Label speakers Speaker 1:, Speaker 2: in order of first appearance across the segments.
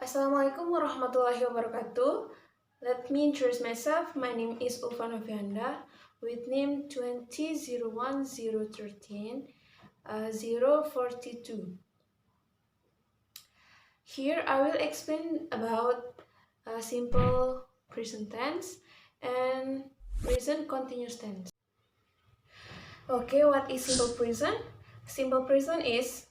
Speaker 1: Assalamualaikum warahmatullahi wabarakatuh. Let me introduce myself. My name is Ulfa Novianda with name 201013 042. Here I will explain about simple present tense and present continuous tense. Okay, what is simple present? Simple present is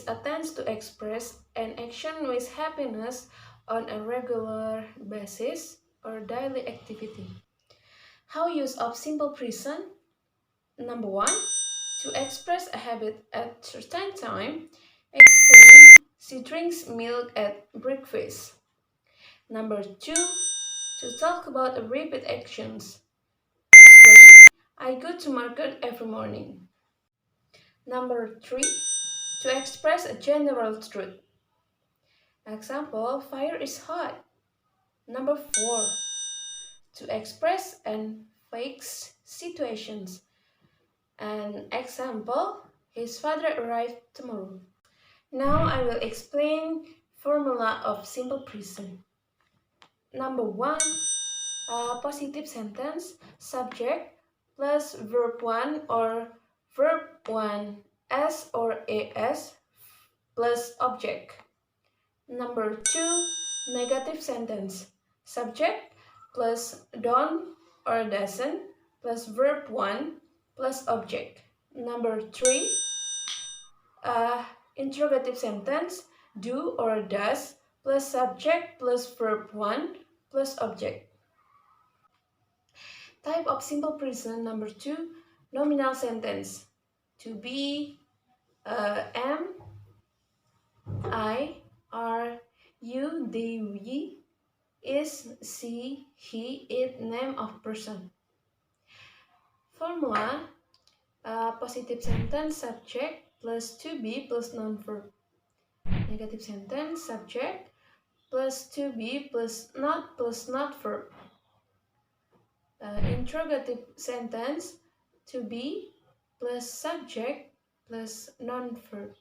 Speaker 1: a tense to express an action with happiness on a regular basis or daily activity. How use of simple present? Number one, to express a habit at certain time. Explain, she drinks milk at breakfast. Number two, to talk about repeat actions. Explain, I go to market every morning. Number three, to express a general truth. Example, fire is hot. Number four, to express and fix situations. An example, his father arrived tomorrow. Now I will explain formula of simple present. Number one, positive sentence, subject plus verb 1 or verb 1 s or as plus object. Number two, negative sentence, subject plus don't or doesn't plus verb 1 plus object. Number three, interrogative sentence, do or does plus subject plus verb 1 plus object. Type of simple present number two, nominal sentence, to be, am, I, are, you, they, we, is, she, he, it, name of person. Formula, positive sentence, subject plus to be plus non-verb. Negative sentence, subject plus to be plus not verb. Interrogative sentence, to be plus subject plus non-verb.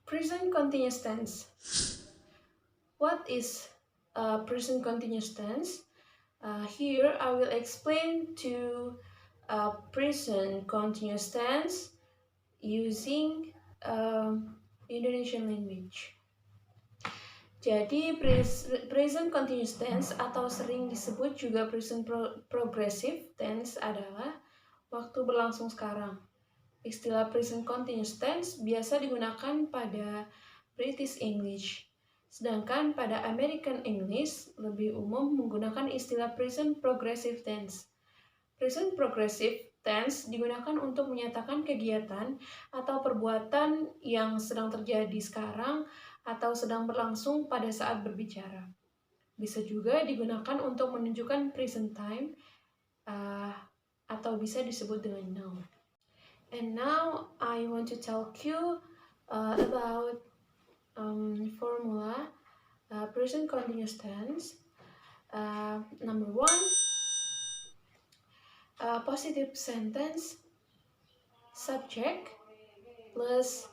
Speaker 1: Present continuous tense. What is present continuous tense? Here I will explain to present continuous tense using Indonesian language. Jadi present continuous tense atau sering disebut juga present progressive tense adalah waktu berlangsung sekarang. Istilah present continuous tense biasa digunakan pada British English. Sedangkan pada American English lebih umum menggunakan istilah present progressive tense. Present progressive tense digunakan untuk menyatakan kegiatan atau perbuatan yang sedang terjadi sekarang atau sedang berlangsung pada saat berbicara. Bisa juga digunakan untuk menunjukkan present time atau bisa disebut dengan now. And now I want to talk you about formula present continuous tense. Number one, positive sentence, subject plus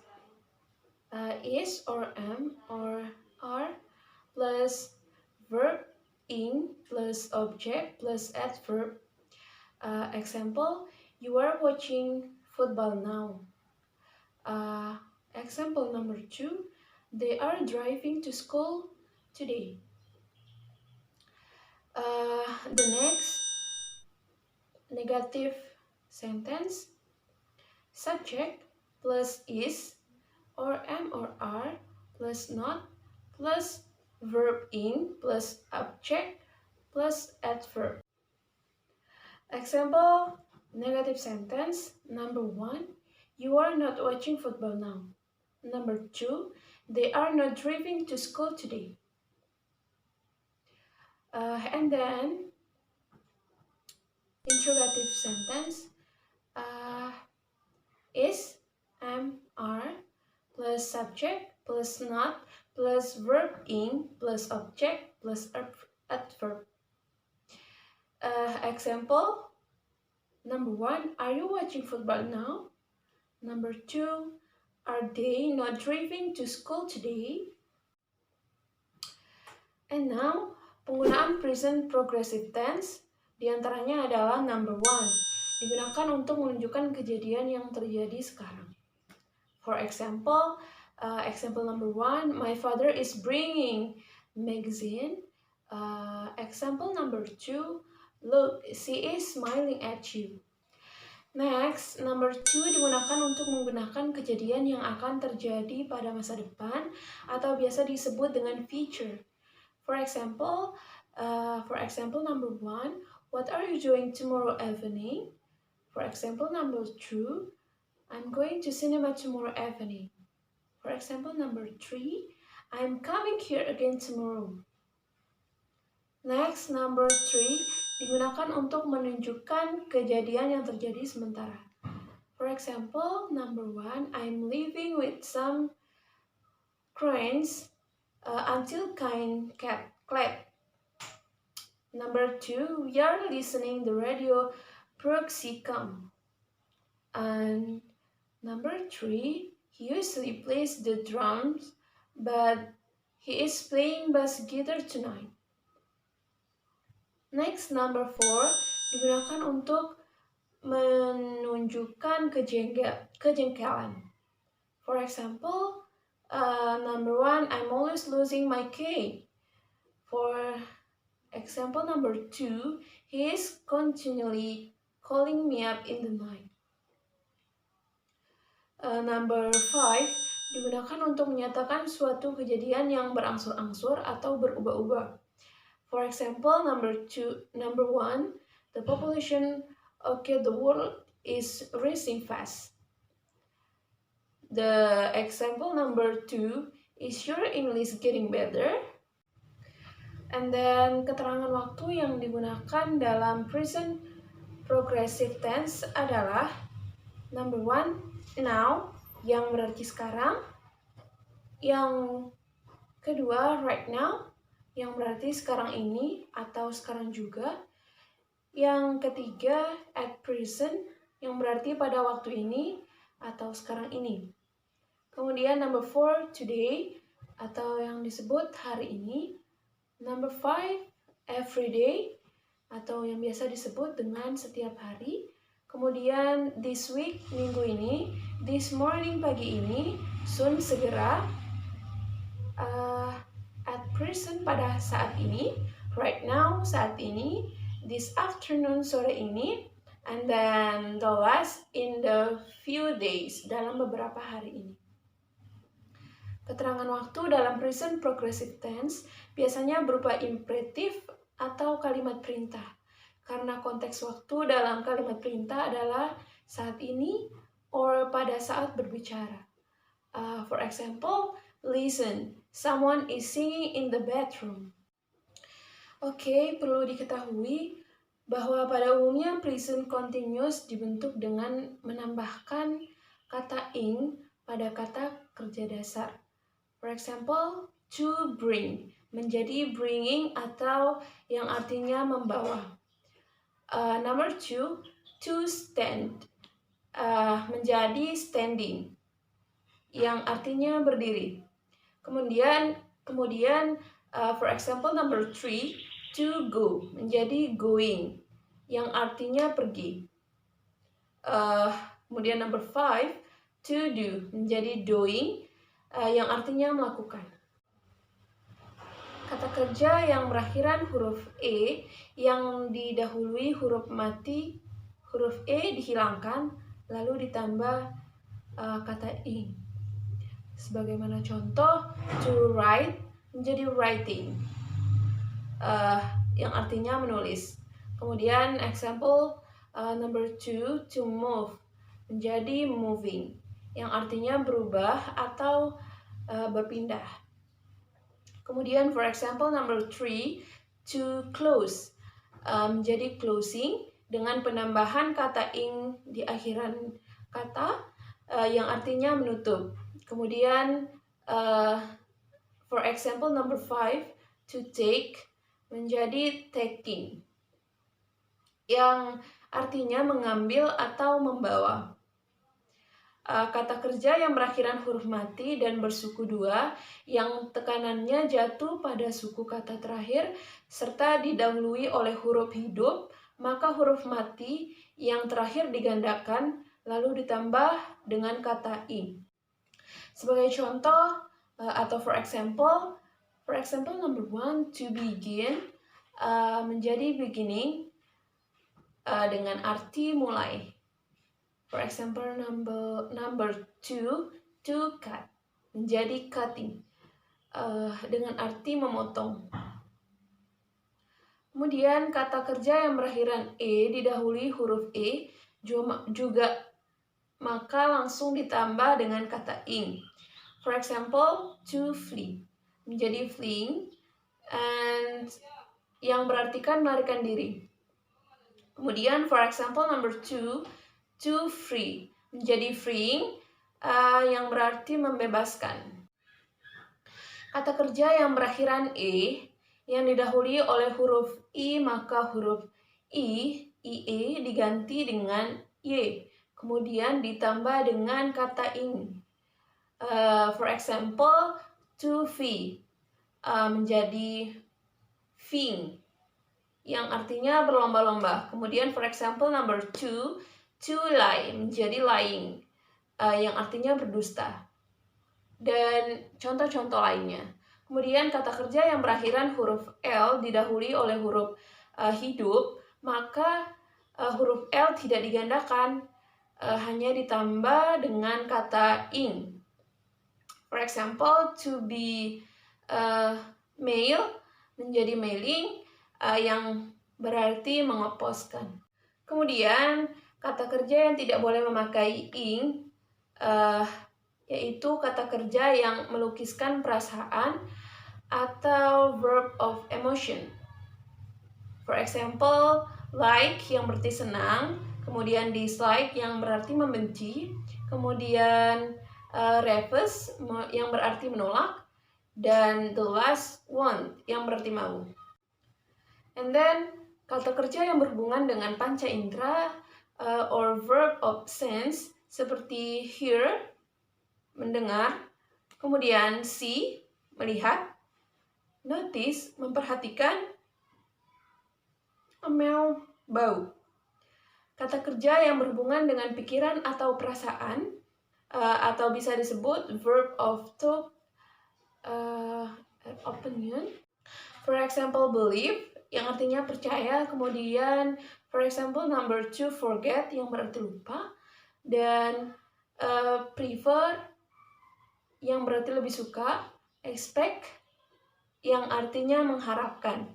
Speaker 1: is or am or are plus verb ing plus object plus adverb. Example, you are watching football now. Example number two, they are driving to school today. The next, negative sentence, subject plus is or am or are plus not plus verb ing plus object plus adverb. Example, negative sentence, number one, you are not watching football now. Number two, they are not driving to school today. And then, interrogative sentence, is, am, are, plus subject, plus not, plus verb ing, plus object, plus adverb. Example, number one, are you watching football now? Number two, Are they not driving to school today? And now, penggunaan present progressive tense diantaranya adalah number one, digunakan untuk menunjukkan kejadian yang terjadi sekarang. For example, example number one, my father is bringing magazine. Example number two, look, she is smiling at you. Next, number two digunakan untuk menggunakan kejadian yang akan terjadi pada masa depan atau biasa disebut dengan future. For example, number one, what are you doing tomorrow evening? For example, number two, I'm going to cinema tomorrow evening. For example, number three, I'm coming here again tomorrow. Next, number three digunakan untuk menunjukkan kejadian yang terjadi sementara. For example, number one, I'm living with some friends until kind clap. Number two, we are listening the radio Proxicom. And number three, he usually plays the drums, but he is playing bass guitar tonight. Next, number four digunakan untuk menunjukkan kejengkelan. For example, number one, I'm always losing my key. For example number two, he is continually calling me up in the night. Number five digunakan untuk menyatakan suatu kejadian yang berangsur-angsur atau berubah-ubah. For example, number one, the population of the world is rising fast. The example number two, is your English getting better? And then keterangan waktu yang digunakan dalam present progressive tense adalah number one, now, yang berarti sekarang. Yang kedua, right now, yang berarti sekarang ini atau sekarang juga. Yang ketiga, at present, yang berarti pada waktu ini atau sekarang ini. Kemudian number four, today, atau yang disebut hari ini. Number five, every day, atau yang biasa disebut dengan setiap hari. Kemudian this week, minggu ini. This morning, pagi ini. Soon, segera. At present, pada saat ini. Right now, saat ini. This afternoon, sore ini. And then the last, in the few days, dalam beberapa hari ini. Keterangan waktu dalam present progressive tense biasanya berupa imperatif atau kalimat perintah. Karena konteks waktu dalam kalimat perintah adalah saat ini or pada saat berbicara. For example, listen, someone is singing in the bathroom. Oke, perlu diketahui bahwa pada umumnya present continuous dibentuk dengan menambahkan kata ing pada kata kerja dasar. For example, to bring, menjadi bringing atau yang artinya membawa. Number two, to stand, menjadi standing, yang artinya berdiri. Kemudian, for example, number three, to go, menjadi going, yang artinya pergi. Kemudian number five, to do, menjadi doing, yang artinya melakukan. Kata kerja yang berakhiran huruf E yang didahului huruf mati, huruf E dihilangkan lalu ditambah kata ing. Sebagaimana contoh, to write menjadi writing, yang artinya menulis. Kemudian example number two, to move menjadi moving, yang artinya berubah atau berpindah. Kemudian for example number three, to close, menjadi closing dengan penambahan kata ing di akhiran kata, yang artinya menutup. Kemudian for example number five, to take menjadi taking, yang artinya mengambil atau membawa. Kata kerja yang berakhiran huruf mati dan bersuku dua, yang tekanannya jatuh pada suku kata terakhir, serta didahului oleh huruf hidup, maka huruf mati yang terakhir digandakan, lalu ditambah dengan kata ing. Sebagai contoh, atau for example number 1, to begin, menjadi beginning dengan arti mulai. For example, number 2, to cut, menjadi cutting, dengan arti memotong. Kemudian kata kerja yang berakhiran e didahului huruf e juga maka langsung ditambah dengan kata ing. For example, to flee, menjadi fleeing, and yang berartikan melarikan diri. Kemudian for example number 2, to free, menjadi freeing, yang berarti membebaskan. Kata kerja yang berakhiran e yang didahului oleh huruf i, maka huruf ie diganti dengan y, kemudian ditambah dengan kata ing. For example, to fee, menjadi feeing, yang artinya berlomba-lomba. Kemudian for example number 2, to lie, menjadi lying, yang artinya berdusta. Dan contoh-contoh lainnya. Kemudian kata kerja yang berakhiran huruf L didahului oleh huruf hidup, maka huruf L tidak digandakan, hanya ditambah dengan kata ing. For example, to be mail, menjadi mailing, yang berarti mengeposkan. Kemudian kata kerja yang tidak boleh memakai ing, yaitu kata kerja yang melukiskan perasaan atau verb of emotion. For example, like yang berarti senang, kemudian dislike yang berarti membenci, kemudian refuse yang berarti menolak, dan the last one yang berarti mau. And then kata kerja yang berhubungan dengan panca indera or verb of sense seperti hear, mendengar, kemudian see, melihat, notice, memperhatikan, smell, bau. Kata kerja yang berhubungan dengan pikiran atau perasaan, atau bisa disebut verb of thought, opinion. For example, believe, yang artinya percaya. Kemudian for example number 2, forget, yang berarti lupa. Dan prefer, yang berarti lebih suka. Expect, yang artinya mengharapkan.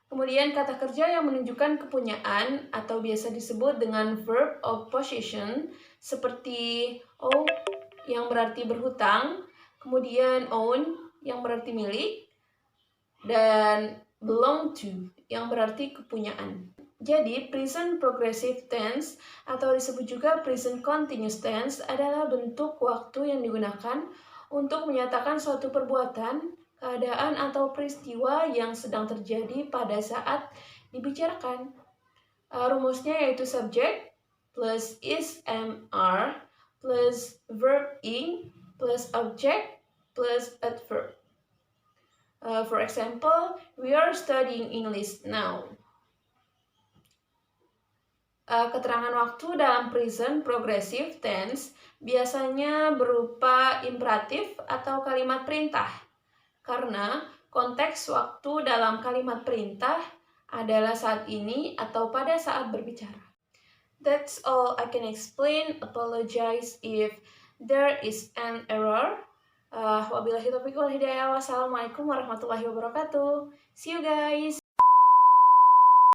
Speaker 1: Kemudian kata kerja yang menunjukkan kepunyaan atau biasa disebut dengan verb of possession seperti owe, yang berarti berhutang, kemudian own, yang berarti milik, dan belong to, yang berarti kepunyaan. Jadi, present progressive tense atau disebut juga present continuous tense adalah bentuk waktu yang digunakan untuk menyatakan suatu perbuatan, keadaan, atau peristiwa yang sedang terjadi pada saat dibicarakan. Rumusnya yaitu subject plus is, am, are plus verb ing plus object plus adverb. For example, we are studying English now. Keterangan waktu dalam present progressive tense biasanya berupa imperatif atau kalimat perintah, karena konteks waktu dalam kalimat perintah adalah saat ini atau pada saat berbicara. That's all I can explain. Apologize if there is an error. Wabillahi taufiq wal hidayah. Wassalamualaikum warahmatullahi wabarakatuh. See you guys.